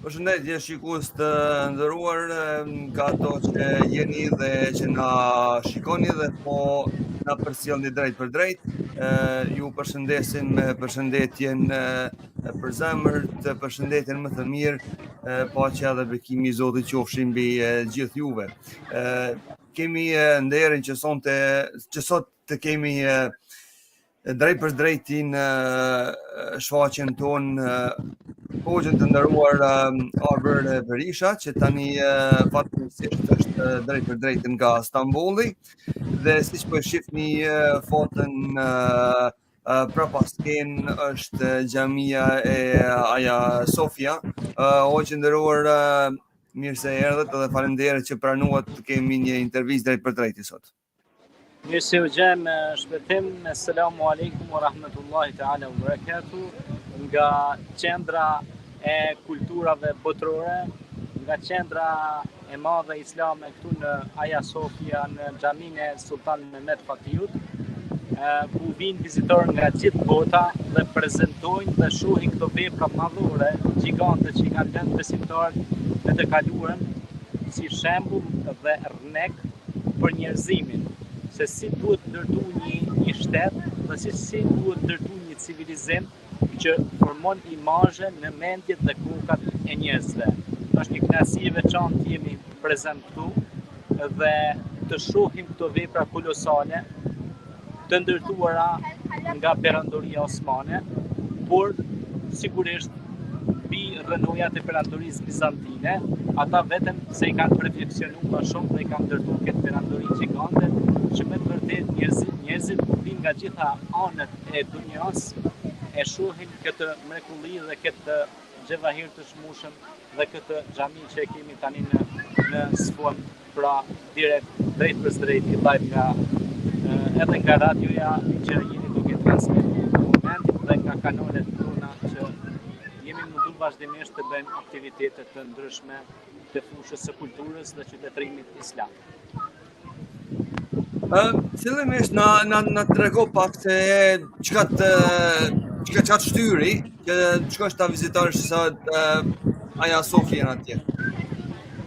Përshëndetje shikues të nderuar, nga ato që jeni dhe që na shikoni dhe po na përcjellni drejt për drejt. Ju përshëndesim me përshëndetjen e përzemërt, përshëndetjen më të mirë, paqja dhe bekimi i Zotit qofshin mbi gjithë juve. Kemi nderin që sot të kemi drejt për drejtin shfaqjen tonë hoxhën të nderuar Arber Berisha, që tani fatkeqësisht është drejt për drejt nga Stambolli, dhe siç po e shihni fotën prapasken është xhamia e Aja Sofia. Hoxhë nderuar, mirë se erdhët dhe faleminderit që pranuat të kemi një intervistë drejt për drejt sot. Mirë se u gjem shpëtim. Assalamu alaikum wa rahmatullahi ta'ala wa barakatuh. Nga qendra e kulturave botërore, nga qendra e madhe islame këtu në Aja Sofia, në xhaminë e Sultan Mehmet Fatiut, ku vinë vizitorë nga gjithë bota dhe prezantojnë dhe shohin këto vepra madhore, gjigante që i kanë lënë besimtarët në të kaluarën si shembull dhe rrnek për njerëzimin, se si duhet ndërtu një shtet dhe si duhet ndërtu një civilizim që formon imazhe në mendjet dhe kokat e njerëzve. Është një kënaqësi e veçantë jemi prezant këtu dhe të shohim këto vepra kolosale të ndërtuara nga Perandoria Osmane, por sigurisht mbi rrënojat e perandorisë bizantine. Ata vetëm se i kanë perfeksionuar më shumë dhe i kanë ndërtuar këtë perandori gjigante, që me të vërtet njerëzit vinë nga gjitha anët e dunjas, e shohin këtë mrekulli dhe këtë xhevahir të shmushëm dhe këtë xhami që e kemi tani në sfond, pra direkt drejt për drejt i live nga edhe nga radioja që jeni duke transmetuar në moment dhe nga kanalet tona që jemi mundur vazhdimisht të bëjmë aktivitete të ndryshme të fushës së kulturës dhe qytetërimit islam. Fillimisht na trego pak se çka të shtyri që shkosh ta vizitosh sot Aja Sofia atje.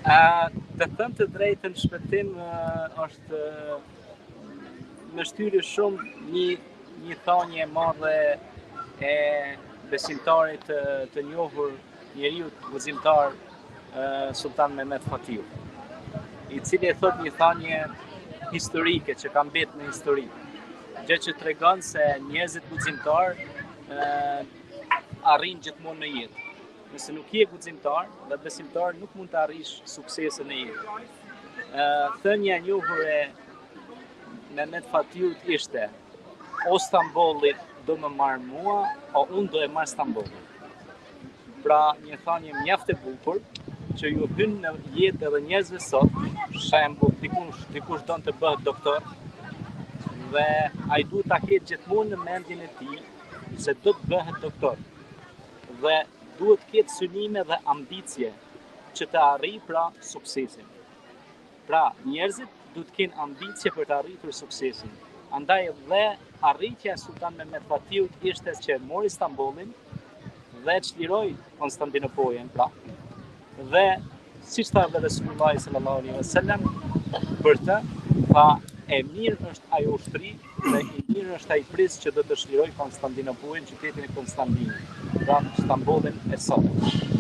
Të them të drejtën, shpëtim është më shtyri shumë një thonje e madhe e besimtarit të njohur, njeriu guximtar Sultan Mehmet Fatiu, i cili e thot një thonje historike që ka mbetur në histori, gjë që tregon se njerëzit guximtar arrin gjithmonë në jetë. Nëse nuk je guximtar dhe besimtar, nuk mund të arrish suksesin në jetë. Thënia e njohur e Mehmet Fatiut ishte: o Stambolli do më marr mua, o unë do e marr Stambollin. Pra një thënie mjaft e bukur që ju hyn në jetë edhe njerëzve sot. Shembull, dikush don të bëhet doktor dhe ai duhet ta ketë gjithmonë në mendjen e tij se do të bëhet doktor dhe duhet të ketë synime dhe ambicie që të arrijë pra suksesin. Pra njerëzit duhet të kenë ambicie për të arritur suksesin. Andaj dhe arritja e Sultan Mehmet Fatiut ishte që mori Stambollin dhe çliroi Konstantinopolin, pra. Dhe siç tha edhe Resulullah sallallahu alaihi wasallam, për të tha e mirë është ajo ushtri dhe i mirë është ai princ që do të çlirojë Konstantinopolin, qytetin e Konstantinit, pra Stambollin e sotëm.